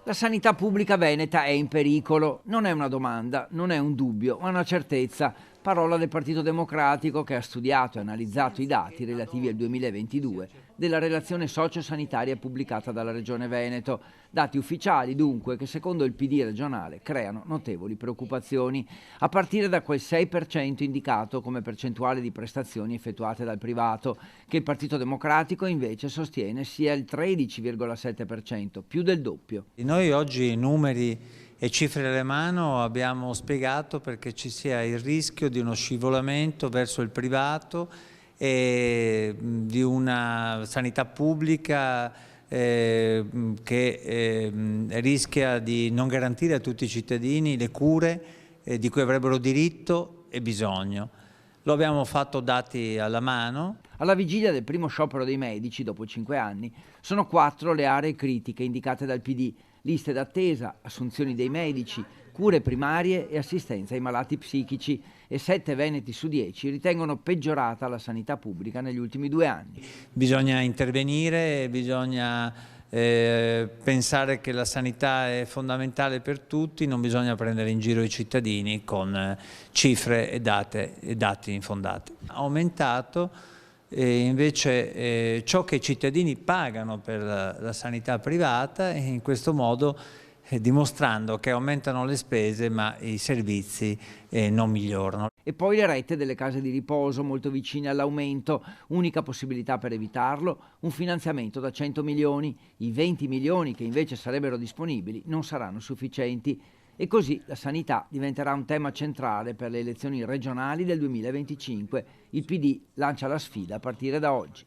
La sanità pubblica veneta è in pericolo. Non è una domanda, non è un dubbio, ma una certezza. Parola del Partito Democratico che ha studiato e analizzato i dati relativi al 2022 della relazione sociosanitaria pubblicata dalla Regione Veneto. Dati ufficiali dunque che secondo il PD regionale creano notevoli preoccupazioni, a partire da quel 6% indicato come percentuale di prestazioni effettuate dal privato, che il Partito Democratico invece sostiene sia il 13,7%, più del doppio. Noi oggi numeri e cifre alle mano abbiamo spiegato perché ci sia il rischio di uno scivolamento verso il privato e di una sanità pubblica che rischia di non garantire a tutti i cittadini le cure di cui avrebbero diritto e bisogno. Lo abbiamo fatto dati alla mano. Alla vigilia del primo sciopero dei medici, dopo 5 anni, sono 4 le aree critiche indicate dal PD: liste d'attesa, assunzioni dei medici, cure primarie e assistenza ai malati psichici, e 7 veneti su 10 ritengono peggiorata la sanità pubblica negli ultimi 2 anni. Bisogna intervenire, bisogna pensare che la sanità è fondamentale per tutti, non bisogna prendere in giro i cittadini con cifre e dati infondati. Ha aumentato invece ciò che i cittadini pagano per la sanità privata, e in questo modo dimostrando che aumentano le spese ma i servizi non migliorano. E poi le rette delle case di riposo, molto vicine all'aumento. Unica possibilità per evitarlo: un finanziamento da 100 milioni. I 20 milioni che invece sarebbero disponibili non saranno sufficienti. E così la sanità diventerà un tema centrale per le elezioni regionali del 2025. Il PD lancia la sfida a partire da oggi.